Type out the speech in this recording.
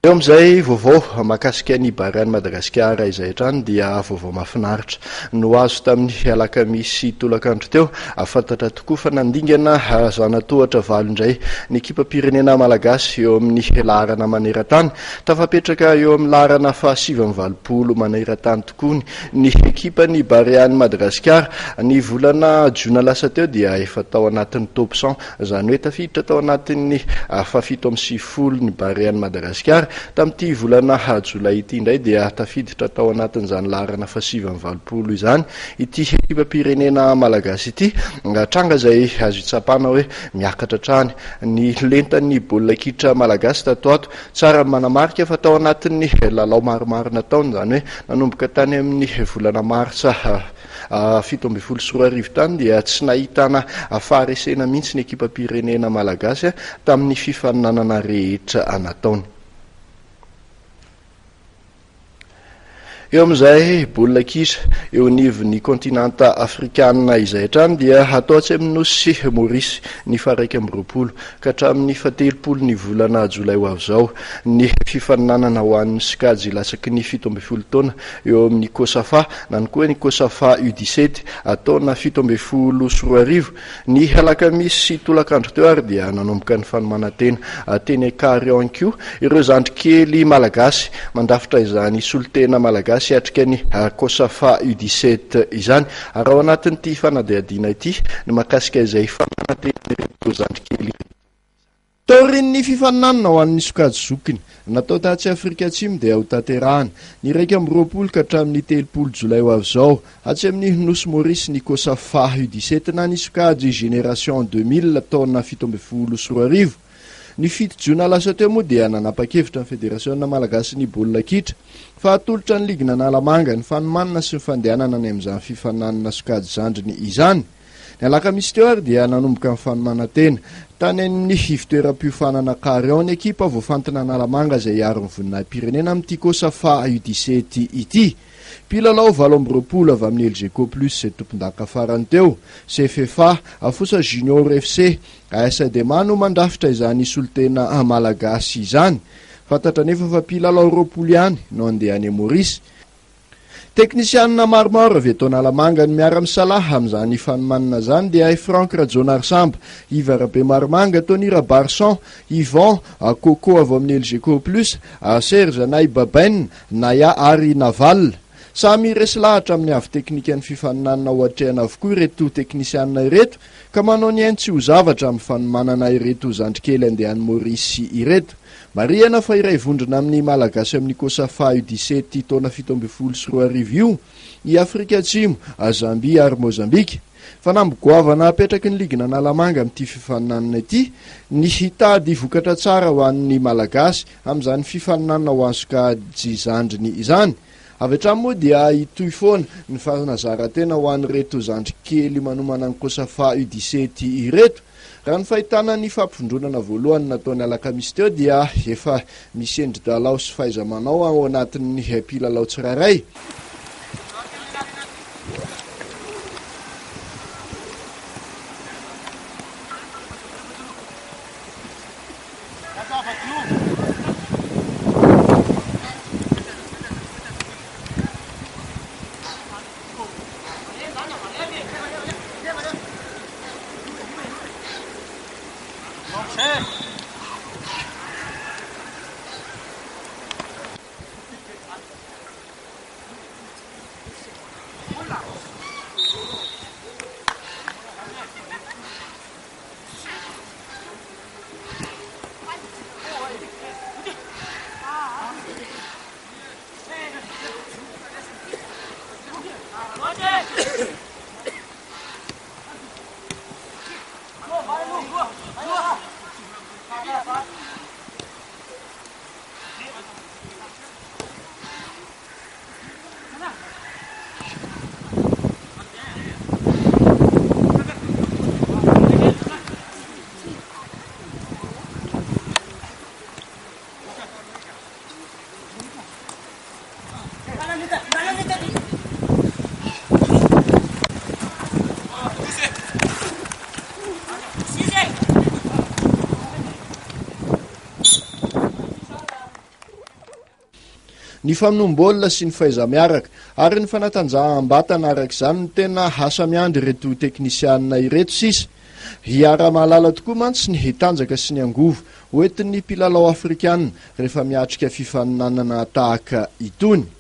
Eo amin'izay vaovao mahakasika ny Bariany Madagasikara izay hatrany dia vaovao mahafinaritra no azo tamin'ny alakamisy tolakandro teo. Afantatra tokoa fa nandingana zanatohatra valo indray ny ekipam-pirenena malagasy eo amin'ny laharana maneran-tany. Tafapetraka eo amin'ny laharana faha 720 maneran-tany tokoa ny ekipany Bariany Madagasikara. Ny volana Jona lasa teo dia efa tao anatin'ny top 100, izany hoe tafiditra tao anatin'ny fa-750 ny Bariany Madagasikara. Tamin'ity volana Jolay ity indray dia tafiditra tao anatin'izany laharana fa 720 izany ity ekipam-pirenena malagasy ity. Tranga izay azo itsapana hoe miakatra trany ny lentan'ny baolina kitra malagasy tato ato, tsara manamarika fa tao anatin'ny lalao maromaro nataony, izany hoe nanomboka tany amin'ny volana Martsa 17 tany dia tsy nahitana faharesena mihitsy ny ekipam-pirenena malagasy tamin'ny fifaninanana rehetra nataony. Eo amin'izay baolina kitra eo anivon'ny kontinanta afrikana izay hatrany dia ataotsy amin'Nosy Maurice ny faraiky amby 20 ka hatramin'ny 17 ny volana Jolay ho avy izao ny fifaninanana ho an'ny Sikajy lasaky ny 17 taona eo amin'ny Kosafa na koa ny Kosafa U17 ataona 17 ny alakamisy tolakandro teo ary dia nanomboka ny fanomanantena teny Karianko ireo zandrikely malagasy mandafitra izany solitena malagasy atrika ny Kosafa U17 izany. Ary ao anatin'ity fanadihadiana ity ny mahakasika izay fananantena ireto zandrikely. Taorin'ny fifaninanana ho an'ny sokajy zokiny natao tatsy Afrika Atsimo dia ho tanterahana ny 20 ka hatramin'ny 30 Jolay ho avy izao atsy amin'ny Nosy Maurice ny Kosafa U17 na ny sokajy Génération 2000 taona 17 Ny 7 Jona lasa teo moa dia nanapa-kevitra ny Federasiona Malagasy ny baolina kitra fa atolotra ny ligina Analamanga ny fanomanana sy ny fandehanana any amin'izany fifaninanana sokajy zandriny izany. Ny alakamisy teo ary dia nanomboka ny fanomanantena tany amin'ny fitoeram-piofanana Karion ny ekipa voafantina Analamanga izay hiaro ny voninahim-pirenena amin'ity Kosafa U17 ity. Mpilalao 20 avy amin'ny LGK Plus izay tompon-daka farany teo. CFFA, Afosa Junior FC, ASDMA no mandafitra izany solitena malagasy izany. Fantatra nefa fa mpilalao 20 ihany no andeha any Maurice. Teknisianina maromaro avy eto Analamanga ny miara-misalaha amin'izany fanomanana izany dia Frank Rajonar Samba, Ivar Be Marmanga, Tony Rabarson, Yvon Coco avy amin'ny LGK Plus, Serge Naibaben, Naya ary Naval. Samy resy lahatra amin'ny avy teknika ny fifaninanana ohatrehana avokoa ireto teknisianina ireto ka manao ny ainy tsy ho zavatra amin'ny fanomanana ireto zandrikely andehan'ny Maurice ireto. Marihana fa iray vondrona amin'ny malagasy amin'ny Kosafa U17 taona 17 io i Afrika Atsimo, Zambia ary Mozambika. Fa nambogoavana apetraky ny ligina Analamanga amin'ity fifaninanana ity ny hitady vokatra tsara ho an'ny malagasy amin'izany fifaninanana ho an'ny sokajy zandriny izany. Avy hatrany moa dia hitoy foana ny fanazarantena ho an'ireto zandrikely manomana ny Kosafa U17 ireto. Raha ny fahitana ny fampifondronana voalohany nataony alakamisy teo dia efa misy endri-dalao sy fahaiza-manao ao anatin'ny mpilalao tsirairay. ny famonom-baolina sy ny fahaiza-miaraka ary ny fanatanjaham-batana araka izany no tena asa miandry ireto teknisianina ireto sisa. Hiara-mahalala tokoa mantsy ny hitanjaka sy ny angovo hoentin'ny mpilalao afrikanina rehefa miatrika fifaninanana tahaka itony.